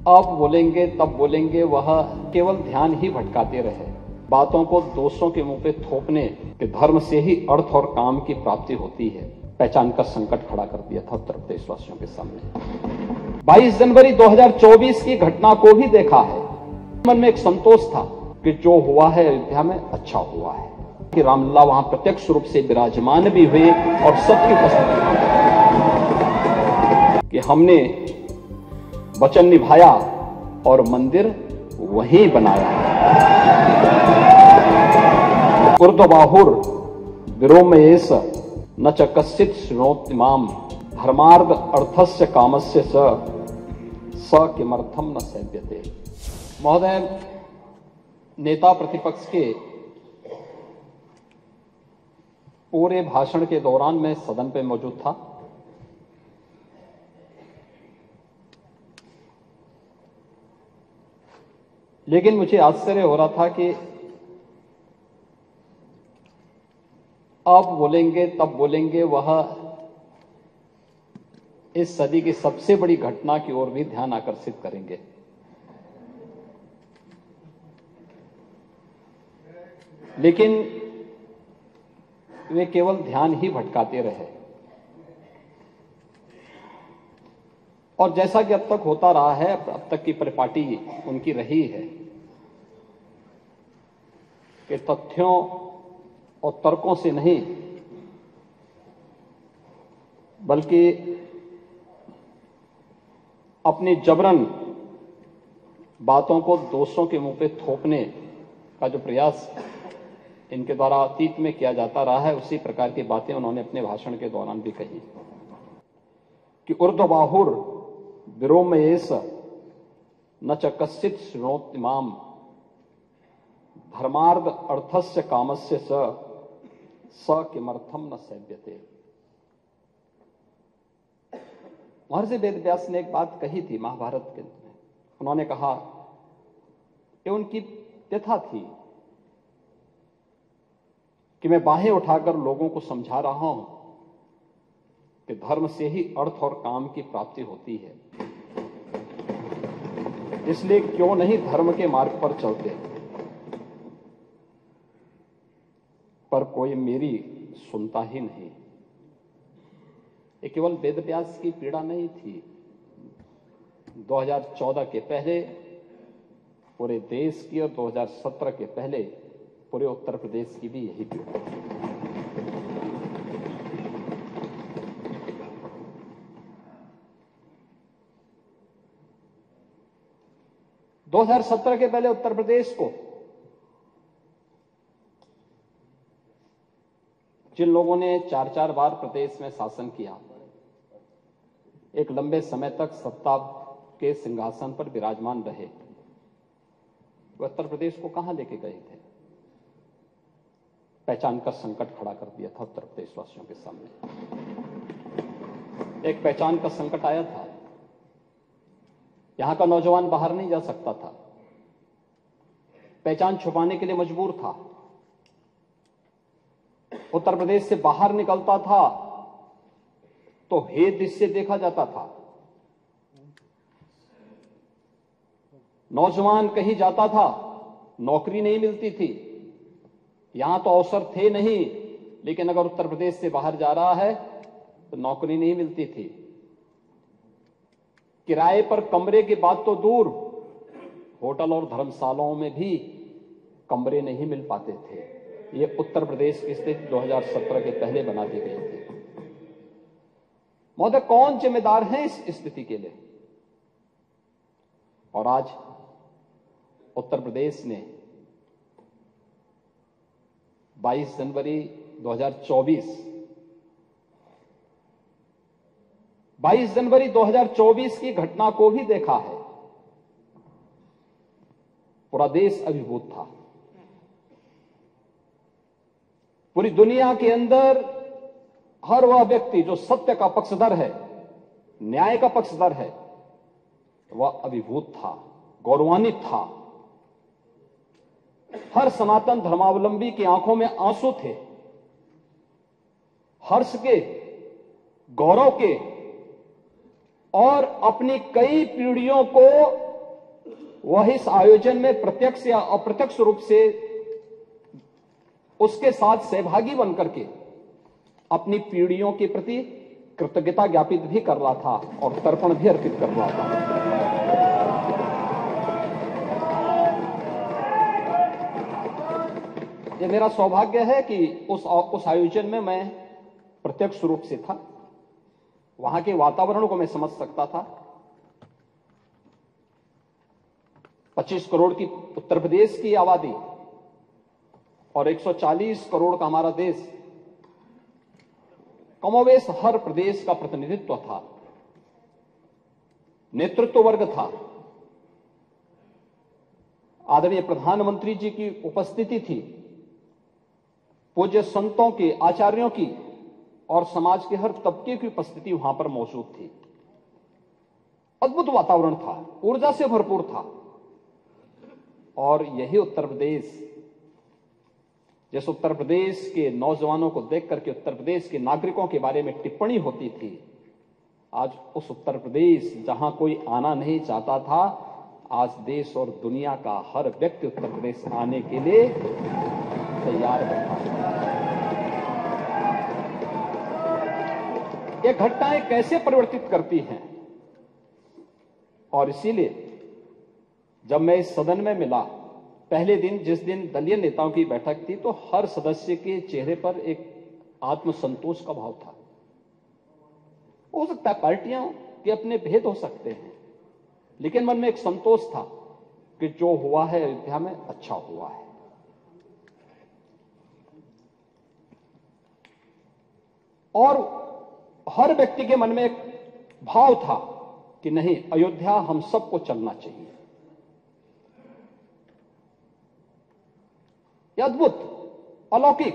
अब बोलेंगे तब बोलेंगे, वह केवल ध्यान ही भटकाते रहे। बातों को दोस्तों के मुंह पे थोपने कि धर्म से ही अर्थ और काम की प्राप्ति होती है, पहचान का संकट खड़ा कर दिया था उत्तर प्रदेश वासियों के सामने। 22 जनवरी 2024 की घटना को भी देखा है। मन में एक संतोष था कि जो हुआ है अयोध्या में अच्छा हुआ है, कि रामलला वहां प्रत्यक्ष रूप से विराजमान भी हुए और सबकी कसम कि हमने वचन निभाया और मंदिर वहीं बनाया। ऊर्ध्वबाहुर विरोमयेष न च कश्चित् शृणोति माम् धर्मार्थ अर्थस्य कामस्य स किमर्थम न सेव्यते। महोदय, नेता प्रतिपक्ष के पूरे भाषण के दौरान मैं सदन पे मौजूद था। लेकिन मुझे आश्चर्य हो रहा था कि अब बोलेंगे तब बोलेंगे, वह इस सदी की सबसे बड़ी घटना की ओर भी ध्यान आकर्षित करेंगे। लेकिन वे केवल ध्यान ही भटकाते रहे। और जैसा कि अब तक होता रहा है, अब तक की परिपाटी उनकी रही है कि तथ्यों और तर्कों से नहीं, बल्कि अपनी जबरन बातों को दोस्तों के मुंह पे थोपने का जो प्रयास इनके द्वारा अतीत में किया जाता रहा है, उसी प्रकार की बातें उन्होंने अपने भाषण के दौरान भी कही कि ऊर्ध्वबाहुर विरोमयेष न च कश्चित् शृणोति माम् धर्मार्थ अर्थस्य कामस्य स किमर्थम न सेव्यते। महर्षि वेदव्यास ने एक बात कही थी महाभारत के में। उन्होंने कहा कि उनकी व्यथा थी कि मैं बाहें उठाकर लोगों को समझा रहा हूं कि धर्म से ही अर्थ और काम की प्राप्ति होती है, इसलिए क्यों नहीं धर्म के मार्ग पर चलते। पर कोई मेरी सुनता ही नहीं। ये केवल वेदव्यास की पीड़ा नहीं थी। 2014 के पहले पूरे देश की और 2017 के पहले पूरे उत्तर प्रदेश की भी यही पीड़ा थी। दो 2017 के पहले उत्तर प्रदेश को जिन लोगों ने 4-4 बार प्रदेश में शासन किया, एक लंबे समय तक सत्ता के सिंहासन पर विराजमान रहे, वो उत्तर प्रदेश को कहां लेके गए थे? पहचान का संकट खड़ा कर दिया था उत्तर प्रदेश वासियों के सामने। एक पहचान का संकट आया था। यहां का नौजवान बाहर नहीं जा सकता था, पहचान छुपाने के लिए मजबूर था। उत्तर प्रदेश से बाहर निकलता था तो हे दृश्य देखा जाता था। नौजवान कहीं जाता था, नौकरी नहीं मिलती थी। यहां तो अवसर थे नहीं, लेकिन अगर उत्तर प्रदेश से बाहर जा रहा है तो नौकरी नहीं मिलती थी। किराए पर कमरे की बात तो दूर, होटल और धर्मशालाओं में भी कमरे नहीं मिल पाते थे। ये उत्तर प्रदेश की स्थिति 2017 के पहले बना दी गई थी। महोदय, कौन जिम्मेदार है इस स्थिति के लिए? और आज उत्तर प्रदेश ने 22 जनवरी 2024 की घटना को भी देखा है। पूरा देश अभिभूत था। पूरी दुनिया के अंदर हर वह व्यक्ति जो सत्य का पक्षधर है, न्याय का पक्षधर है, वह अभिभूत था, गौरवान्वित था। हर सनातन धर्मावलंबी की आंखों में आंसू थे, हर्ष के, गौरव के, और अपनी कई पीढ़ियों को वह इस आयोजन में प्रत्यक्ष या अप्रत्यक्ष रूप से उसके साथ सहभागी बनकर के अपनी पीढ़ियों के प्रति कृतज्ञता ज्ञापित भी कर रहा था और तर्पण भी अर्पित कर रहा था। यह मेरा सौभाग्य है कि उस आयोजन में मैं प्रत्यक्ष रूप से था, वहां के वातावरण को मैं समझ सकता था। 25 करोड़ की उत्तर प्रदेश की आबादी और 140 करोड़ का हमारा देश, कमोवेश हर प्रदेश का प्रतिनिधित्व था, नेतृत्व वर्ग था। आदरणीय प्रधानमंत्री जी की उपस्थिति थी, पूज्य संतों के, आचार्यों की और समाज के हर तबके की उपस्थिति वहां पर मौजूद थी। अद्भुत वातावरण था, ऊर्जा से भरपूर था। और यही उत्तर प्रदेश, जिस उत्तर प्रदेश के नौजवानों को देख करके उत्तर प्रदेश के नागरिकों के बारे में टिप्पणी होती थी, आज उस उत्तर प्रदेश जहां कोई आना नहीं चाहता था, आज देश और दुनिया का हर व्यक्ति उत्तर प्रदेश आने के लिए तैयार बैठा है। ये घटनाएं कैसे परिवर्तित करती हैं, और इसीलिए जब मैं इस सदन में मिला, पहले दिन जिस दिन दलीय नेताओं की बैठक थी, तो हर सदस्य के चेहरे पर एक आत्मसंतोष का भाव था। हो सकता है पार्टियां के अपने भेद हो सकते हैं, लेकिन मन में एक संतोष था कि जो हुआ है अयोध्या में अच्छा हुआ है। और हर व्यक्ति के मन में एक भाव था कि नहीं, अयोध्या हम सबको चलना चाहिए। यह अद्भुत, अलौकिक,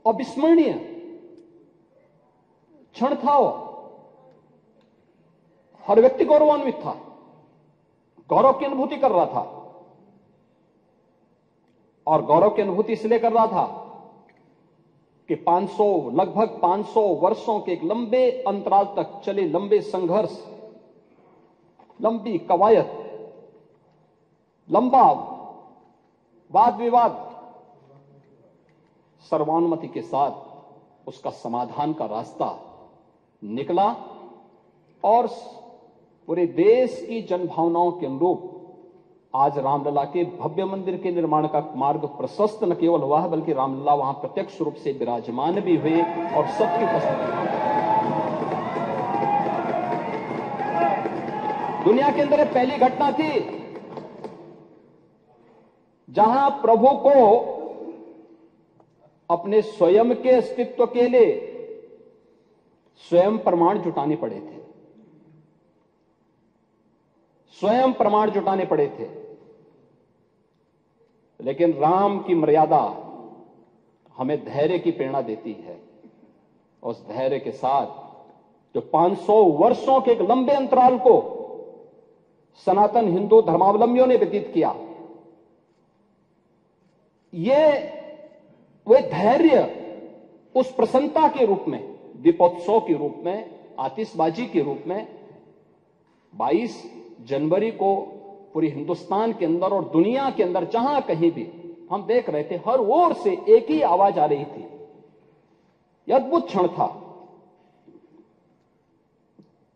अविस्मरणीय क्षण था। हर व्यक्ति गौरवान्वित था, गौरव की अनुभूति कर रहा था। और गौरव की अनुभूति इसलिए कर रहा था कि लगभग 500 वर्षों के एक लंबे अंतराल तक चले लंबे संघर्ष, लंबी कवायद, लंबा वाद विवाद, सर्वानुमति के साथ उसका समाधान का रास्ता निकला और पूरे देश की जनभावनाओं के अनुरूप आज रामलला के भव्य मंदिर के निर्माण का मार्ग प्रशस्त न केवल हुआ है, बल्कि रामलला वहां प्रत्यक्ष रूप से विराजमान भी हुए और सबकी उपस्थिति। दुनिया के अंदर पहली घटना थी जहां प्रभु को अपने स्वयं के अस्तित्व के लिए स्वयं प्रमाण जुटाने पड़े थे, स्वयं प्रमाण जुटाने पड़े थे। लेकिन राम की मर्यादा हमें धैर्य की प्रेरणा देती है। उस धैर्य के साथ जो 500 वर्षों के एक लंबे अंतराल को सनातन हिंदू धर्मावलंबियों ने व्यतीत किया, ये वे धैर्य उस प्रसन्नता के रूप में, दीपोत्सव के रूप में, आतिशबाजी के रूप में 22 जनवरी को पूरी हिंदुस्तान के अंदर और दुनिया के अंदर जहां कहीं भी हम देख रहे थे, हर ओर से एक ही आवाज आ रही थी। यह अद्भुत क्षण था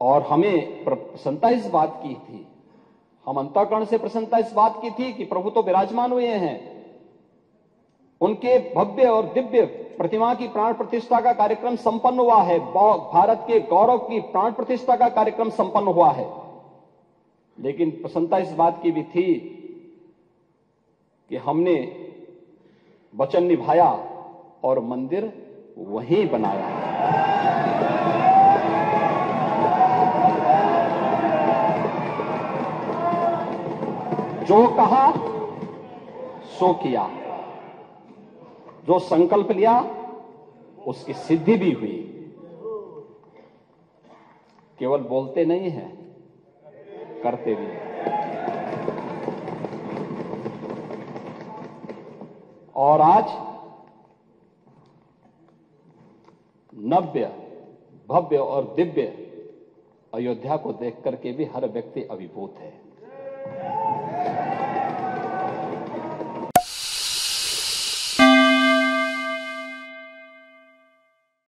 और हमें प्रसन्नता इस बात की थी, हम अंतःकरण से प्रसन्नता इस बात की थी कि प्रभु तो विराजमान हुए हैं। उनके भव्य और दिव्य प्रतिमा की प्राण प्रतिष्ठा का कार्यक्रम संपन्न हुआ है, भारत के गौरव की प्राण प्रतिष्ठा का कार्यक्रम संपन्न हुआ है। लेकिन प्रसन्नता इस बात की भी थी कि हमने वचन निभाया और मंदिर वहीं बनाया। जो कहा सो किया, जो संकल्प लिया उसकी सिद्धि भी हुई। केवल बोलते नहीं हैं, करते भी हैं। और आज नव्य, भव्य और दिव्य अयोध्या को देख करके भी हर व्यक्ति अभिभूत है।